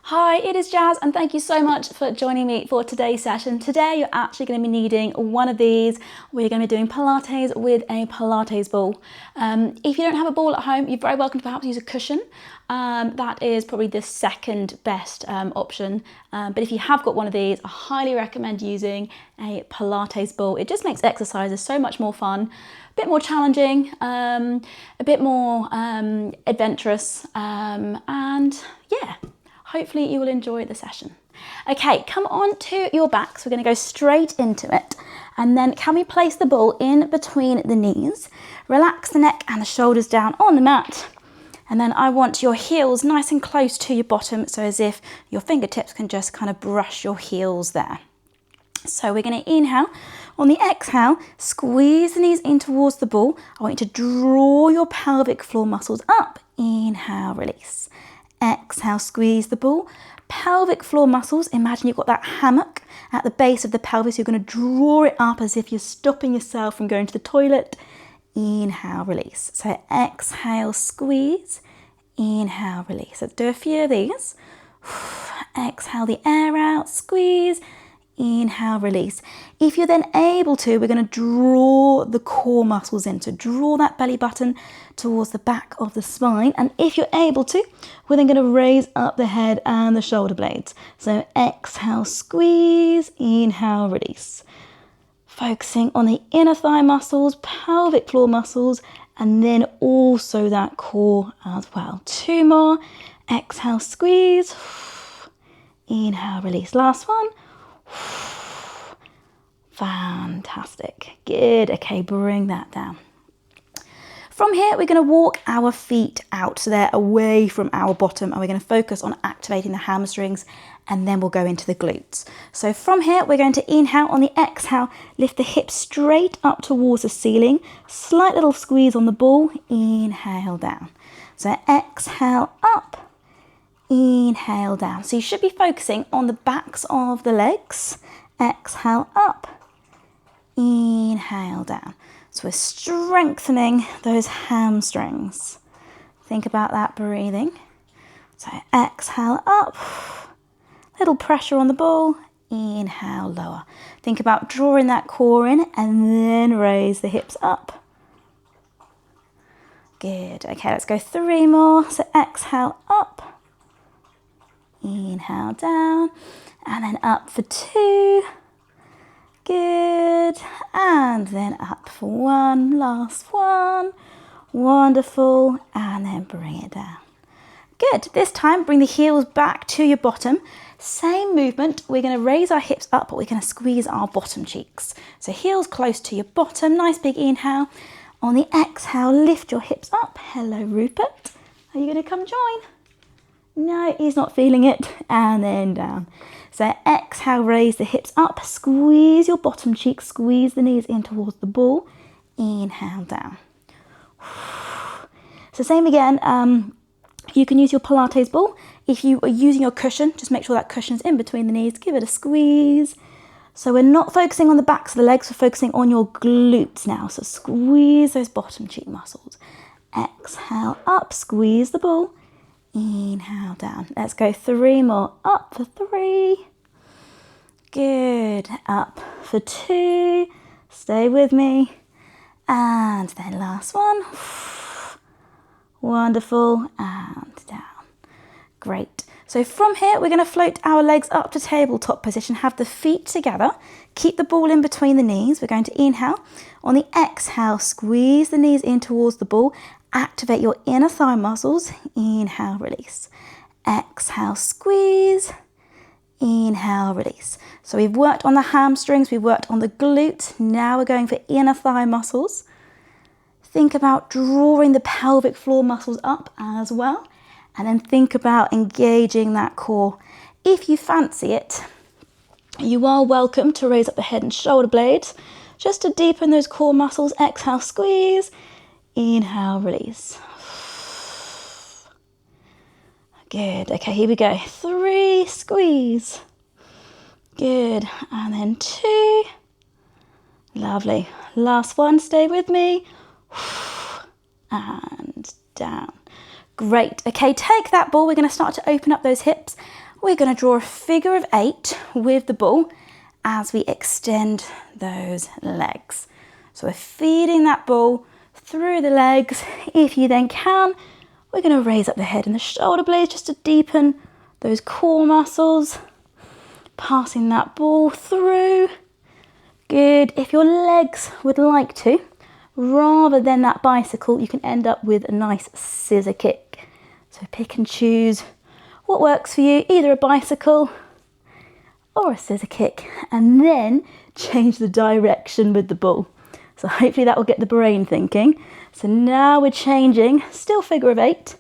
Hi, it is Jazz and thank you so much for joining me for today's session. Today you're actually going to be needing one of these. We're going to be doing Pilates with a Pilates ball. If you don't have a ball at home, you're very welcome to perhaps use a cushion. That is probably the second best option. But if you have got one of these, I highly recommend using a Pilates ball. It just makes exercises so much more fun, a bit more challenging, a bit more adventurous, and yeah. Hopefully you will enjoy the session. Okay, come on to your backs. We're going to go straight into it. And then can we place the ball in between the knees? Relax the neck and the shoulders down on the mat. And then I want your heels nice and close to your bottom, so as if your fingertips can just kind of brush your heels there. So we're going to inhale. On the exhale, squeeze the knees in towards the ball. I want you to draw your pelvic floor muscles up. Inhale, release. Exhale, squeeze the ball. Pelvic floor muscles, imagine you've got that hammock at the base of the pelvis. You're going to draw it up as if you're stopping yourself from going to the toilet. Inhale, release. So exhale, squeeze. Inhale, release. Let's do a few of these. Exhale the air out, squeeze. Inhale, release. If you're then able to, we're going to draw the core muscles in. So draw that belly button towards the back of the spine. And if you're able to, we're then going to raise up the head and the shoulder blades. So exhale, squeeze. Inhale, release. Focusing on the inner thigh muscles, pelvic floor muscles, and then also that core as well. Two more. Exhale, squeeze. Inhale, release. Last one. Fantastic. Good. Okay, bring that down. From here, we're going to walk our feet out so they're away from our bottom, and we're going to focus on activating the hamstrings, and then we'll go into the glutes. So from here, we're going to inhale. On the exhale, lift the hips straight up towards the ceiling. Slight little squeeze on the ball. Inhale down. So exhale up. Inhale down. So you should be focusing on the backs of the legs. Exhale up. Inhale down. So we're strengthening those hamstrings. Think about that breathing. So exhale up. Little pressure on the ball. Inhale lower. Think about drawing that core in and then raise the hips up. Good. Okay, let's go three more. So exhale up. Inhale down, and then up for two. Good. And then up for one. Last one. Wonderful. And then bring it down. Good. This time, bring the heels back to your bottom. Same movement. We're going to raise our hips up, but we're going to squeeze our bottom cheeks. So heels close to your bottom. Nice big inhale. On the exhale, lift your hips up. Hello, Rupert. Are you going to come join? No, he's not feeling it. And then down. So exhale, raise the hips up. Squeeze your bottom cheek. Squeeze the knees in towards the ball. Inhale down. So same again. You can use your Pilates ball. If you are using your cushion, just make sure that cushion's in between the knees. Give it a squeeze. So we're not focusing on the backs of the legs. We're focusing on your glutes now. So squeeze those bottom cheek muscles. Exhale up. Squeeze the ball. Inhale down. Let's go three more. Up for three. Good. Up for two. Stay with me. And then last one. Wonderful. And down. Great. So from here, we're going to float our legs up to tabletop position. Have the feet together. Keep the ball in between the knees. We're going to inhale. On the exhale, squeeze the knees in towards the ball. Activate your inner thigh muscles. Inhale, release. Exhale, squeeze. Inhale, release. So we've worked on the hamstrings, we've worked on the glutes. Now we're going for inner thigh muscles. Think about drawing the pelvic floor muscles up as well. And then think about engaging that core. If you fancy it, you are welcome to raise up the head and shoulder blades just to deepen those core muscles. Exhale, squeeze. Inhale, release. Good. Okay, here we go. Three, squeeze. Good. And then two. Lovely. Last one, stay with me. And down. Great. Okay, take that ball. We're going to start to open up those hips. we're going to draw a figure of 8 with the ball as we extend those legs. So we're feeding that ball through the legs. If you then can, we're going to raise up the head and the shoulder blades just to deepen those core muscles. Passing that ball through. Good. If your legs would like to, rather than that bicycle, you can end up with a nice scissor kick. So pick and choose what works for you, either a bicycle or a scissor kick, and then change the direction with the ball. So hopefully that will get the brain thinking. So now we're changing, still figure of 8,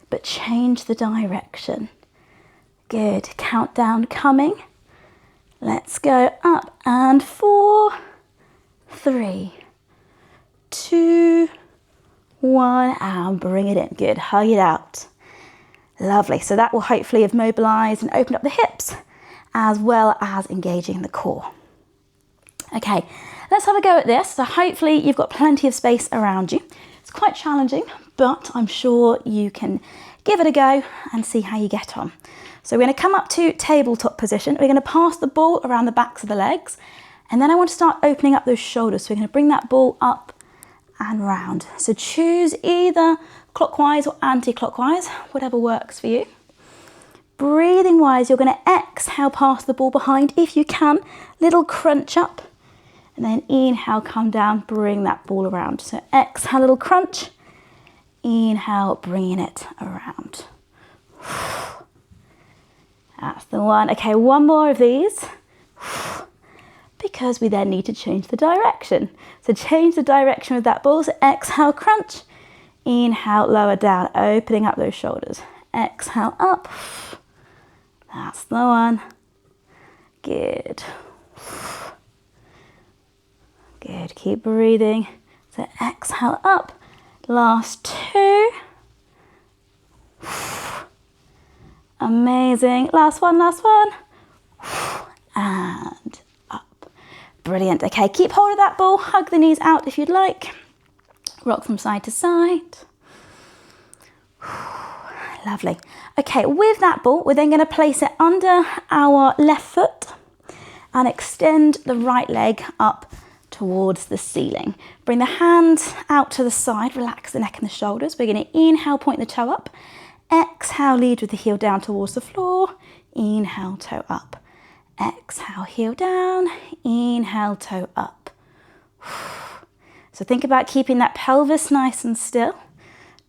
but change the direction. Good. Countdown coming. Let's go up and 4, 3, 2, 1, and bring it in. Good. Hug it out. Lovely. So that will hopefully have mobilized and opened up the hips as well as engaging the core. Okay, let's have a go at this. So hopefully you've got plenty of space around you. It's quite challenging, but I'm sure you can give it a go and see how you get on. So we're going to come up to tabletop position. We're going to pass the ball around the backs of the legs, and then I want to start opening up those shoulders. So we're going to bring that ball up and round. So choose either clockwise or anti-clockwise, whatever works for you. Breathing wise, you're going to exhale past the ball behind if you can. Little crunch up, and then inhale, come down, bring that ball around. So exhale, little crunch. Inhale, bringing it around. That's the one. Okay, one more of these, because we then need to change the direction. So change the direction with that ball. So exhale, crunch. Inhale, lower down, opening up those shoulders. Exhale, up. That's the one. Good. Good, keep breathing. So exhale, up. Last 2. Amazing. Last one, and up. Brilliant. Okay, keep hold of that ball. Hug the knees out if you'd like. Rock from side to side. Lovely. Okay, with that ball, we're then going to place it under our left foot and extend the right leg up towards the ceiling. Bring the hands out to the side, relax the neck and the shoulders. We're going to inhale, point the toe up. Exhale, lead with the heel down towards the floor. Inhale, toe up. Exhale, heel down. Inhale, toe up. So think about keeping that pelvis nice and still,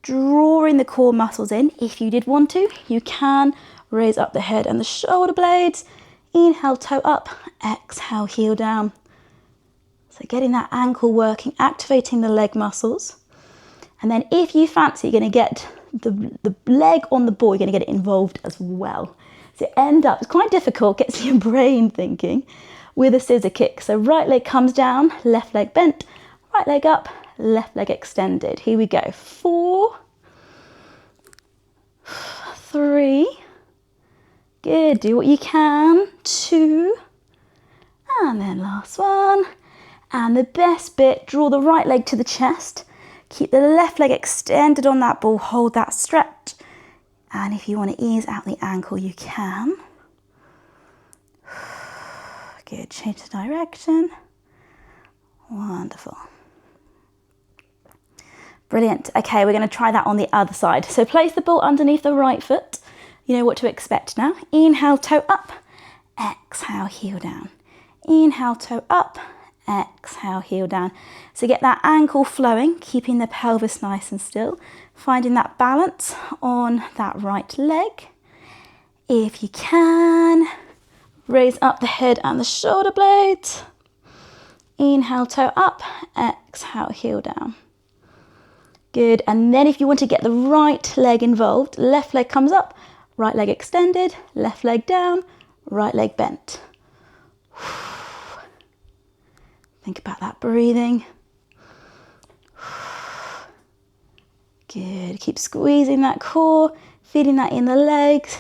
drawing the core muscles in. If you did want to, you can raise up the head and the shoulder blades. Inhale, toe up. Exhale, heel down. So getting that ankle working, activating the leg muscles. And then if you fancy, you're going to get the leg on the ball, you're going to get it involved as well. So end up, it's quite difficult, gets your brain thinking, with a scissor kick. So right leg comes down, left leg bent, right leg up, left leg extended. Here we go. 4, 3, good, do what you can. 2, and then last one. And the best bit, draw the right leg to the chest. Keep the left leg extended on that ball, hold that stretch. And if you want to ease out the ankle, you can. Good, change the direction. Wonderful. Brilliant. Okay, we're going to try that on the other side. So place the ball underneath the right foot. You know what to expect now. Inhale, toe up. Exhale, heel down. Inhale, toe up. Exhale, heel down. So get that ankle flowing, keeping the pelvis nice and still, finding that balance on that right leg. If you can, raise up the head and the shoulder blades. Inhale, toe up. Exhale, heel down. Good. And then if you want to get the right leg involved, left leg comes up, right leg extended, left leg down, right leg bent. Think about that breathing. Good. Keep squeezing that core, feeling that in the legs,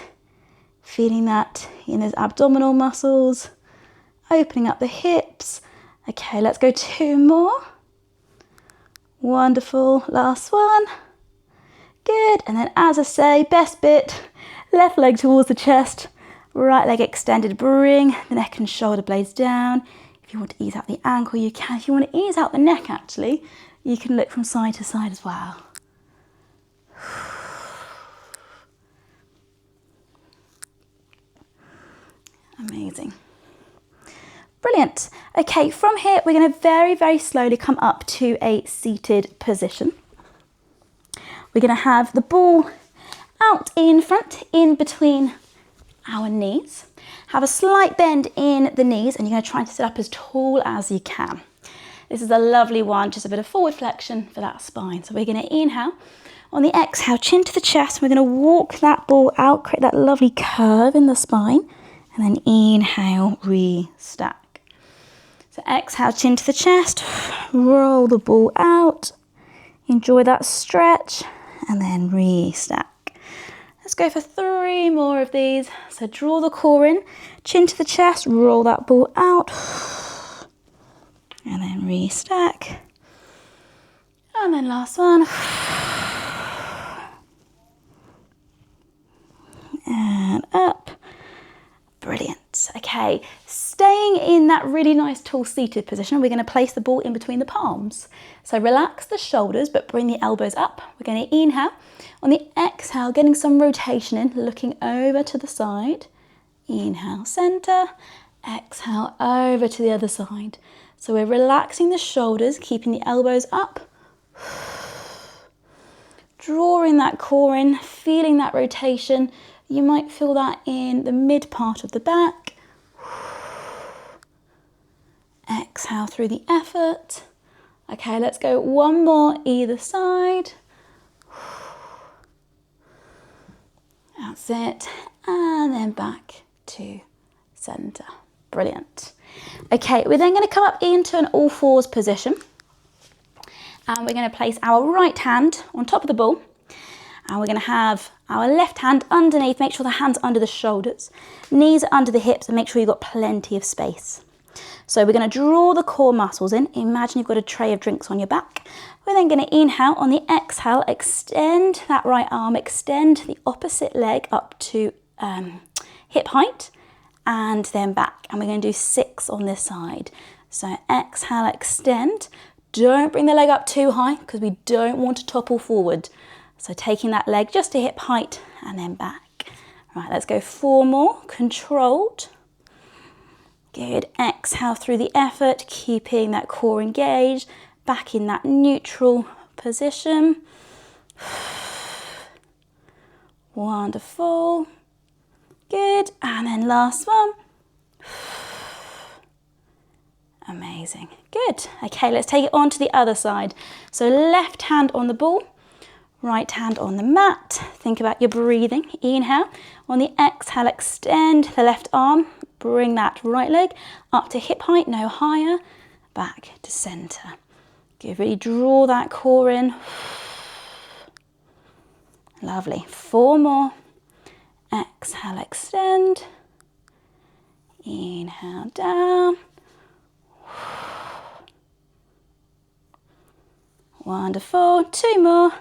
feeling that in those abdominal muscles, opening up the hips. Okay, let's go 2 more. Wonderful. Last one. Good. And then as I say, best bit, left leg towards the chest, Right leg extended, bring the neck and shoulder blades down. If you want to ease out the ankle, you can. If you want to ease out the neck, actually, you can look from side to side as well. Amazing. Brilliant. Okay, from here, we're going to very, very slowly come up to a seated position. We're going to have the ball out in front, in between our knees. Have a slight bend in the knees, and you're going to try to sit up as tall as you can. This is a lovely one, just a bit of forward flexion for that spine. So we're going to inhale. On the exhale, chin to the chest. We're going to walk that ball out, create that lovely curve in the spine, and then inhale, re-stack. So exhale, chin to the chest, roll the ball out, enjoy that stretch, and then re-stack. Let's go for 3 more of these. So draw the core in, chin to the chest, roll that ball out, and then re-stack. And then last one. And up. Brilliant. Okay, staying in that really nice tall seated position, we're going to place the ball in between the palms. So relax the shoulders, but bring the elbows up. We're going to inhale. On the exhale, getting some rotation in, looking over to the side. Inhale, center. Exhale, over to the other side. So we're relaxing the shoulders, keeping the elbows up. Drawing that core in, feeling that rotation. You might feel that in the mid part of the back. Exhale through the effort. Okay, let's go 1 more either side. That's it. And then back to center. Brilliant. Okay, we're then going to come up into an all fours position. And we're going to place our right hand on top of the ball. And we're going to have our left hand underneath. Make sure the hand's under the shoulders. Knees are under the hips, and make sure you've got plenty of space. So we're going to draw the core muscles in. Imagine you've got a tray of drinks on your back. We're then going to inhale. On the exhale, extend that right arm, extend the opposite leg up to hip height, and then back. And we're going to do 6 on this side. So exhale, extend. Don't bring the leg up too high because we don't want to topple forward. So taking that leg just to hip height and then back. Right, let's go 4 more, controlled. Good, exhale through the effort, keeping that core engaged, back in that neutral position. Wonderful. Good, and then last one. Amazing, good. Okay, let's take it on to the other side. So left hand on the ball. Right hand on the mat. Think about your breathing. Inhale. On the exhale, extend the left arm. Bring that right leg up to hip height, no higher. Back to center. Good. Really draw that core in. Lovely. 4 more. Exhale, extend. Inhale, down. Wonderful. 2 more.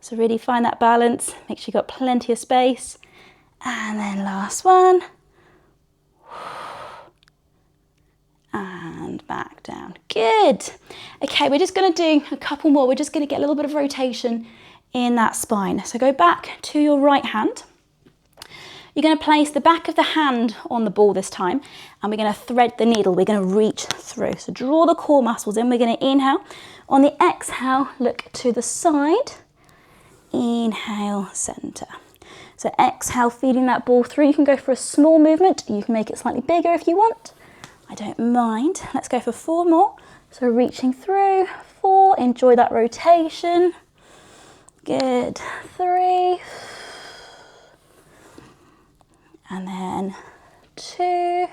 So really find that balance, make sure you've got plenty of space. And then last one. And back down. Good. Okay, we're just going to do a couple more. We're just going to get a little bit of rotation in that spine. So go back to your right hand. You're going to place the back of the hand on the ball this time, and we're going to thread the needle. We're going to reach through. So draw the core muscles in. We're going to inhale. On the exhale, look to the side. Inhale, center. So exhale, feeding that ball through. You can go for a small movement. You can make it slightly bigger if you want. I don't mind. Let's go for 4 more. So reaching through. 4, enjoy that rotation. Good. 3. And then 2.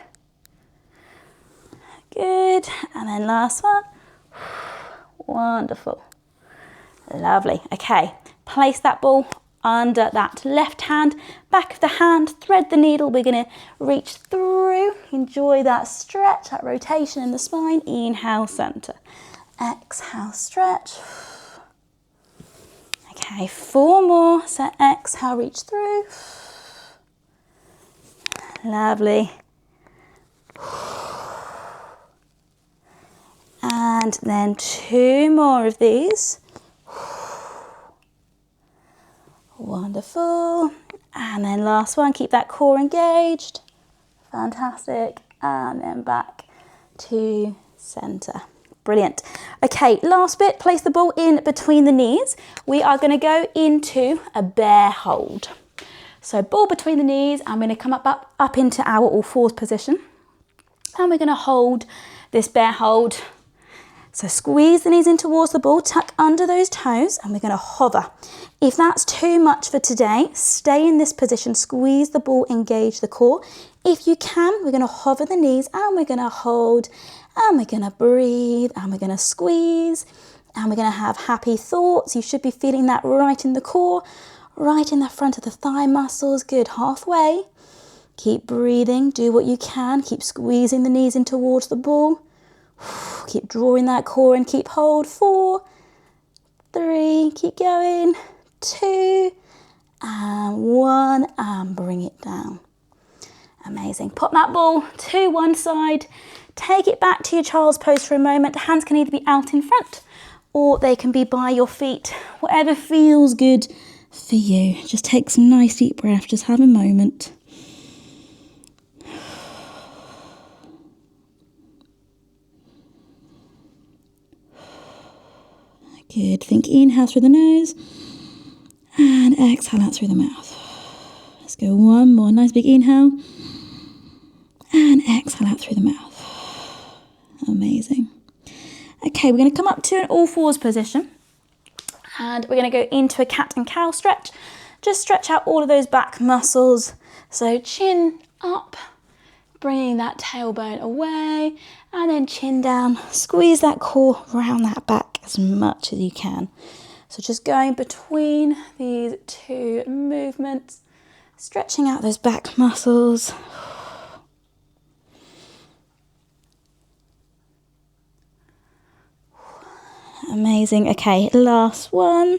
Good. And then last one. Wonderful. Lovely. Okay. Place that ball under that left hand, back of the hand, thread the needle. We're going to reach through. Enjoy that stretch, that rotation in the spine. Inhale, center. Exhale, stretch. Okay, 4 more. So exhale, reach through. Lovely. And then 2 more of these. Wonderful. And then last one, keep that core engaged. Fantastic. And then back to center. Brilliant. Okay, last bit, place the ball in between the knees. We are going to go into a bear hold. So ball between the knees, I'm going to come up into our all fours position. And we're going to hold this bear hold. So squeeze the knees in towards the ball, tuck under those toes, and we're going to hover. If that's too much for today, stay in this position, squeeze the ball, engage the core. If you can, we're going to hover the knees and we're going to hold, and we're going to breathe, and we're going to squeeze, and we're going to have happy thoughts. You should be feeling that right in the core, right in the front of the thigh muscles. Good, halfway. Keep breathing, do what you can, keep squeezing the knees in towards the ball. Keep drawing that core and keep hold. 4, 3, keep going. 2, and 1, and bring it down. Amazing. Pop that ball to one side. Take it back to your child's pose for a moment. The hands can either be out in front or they can be by your feet. Whatever feels good for you. Just take some nice deep breaths. Just have a moment. Good. Think inhale through the nose and exhale out through the mouth. Let's go one more. Nice big inhale and exhale out through the mouth. Amazing. Okay, we're going to come up to an all fours position and we're going to go into a cat and cow stretch. Just stretch out all of those back muscles. So chin up, bringing that tailbone away, and then chin down. Squeeze that core round that back as much as you can. So just going between these 2 movements, stretching out those back muscles. Amazing. Okay, last one.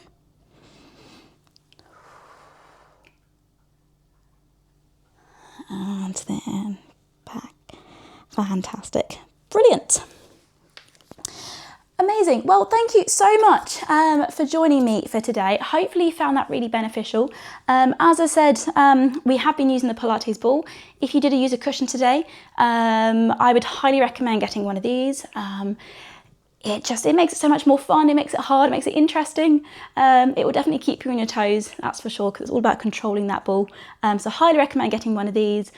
And then back. Fantastic. Brilliant. Amazing. Well, thank you so much for joining me for today. Hopefully you found that really beneficial. As I said, we have been using the Pilates ball. If you did use a cushion today, I would highly recommend getting one of these. It makes it so much more fun. It makes it hard. It makes it interesting. It will definitely keep you on your toes, that's for sure, because it's all about controlling that ball. So highly recommend getting one of these.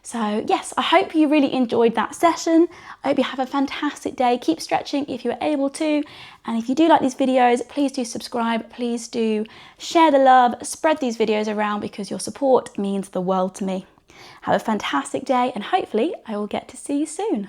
So yes, I hope you really enjoyed that session. I hope you have a fantastic day. Keep stretching if you're able to. And if you do like these videos, please do subscribe. Please do share the love, spread these videos around because your support means the world to me. Have a fantastic day and hopefully I will get to see you soon.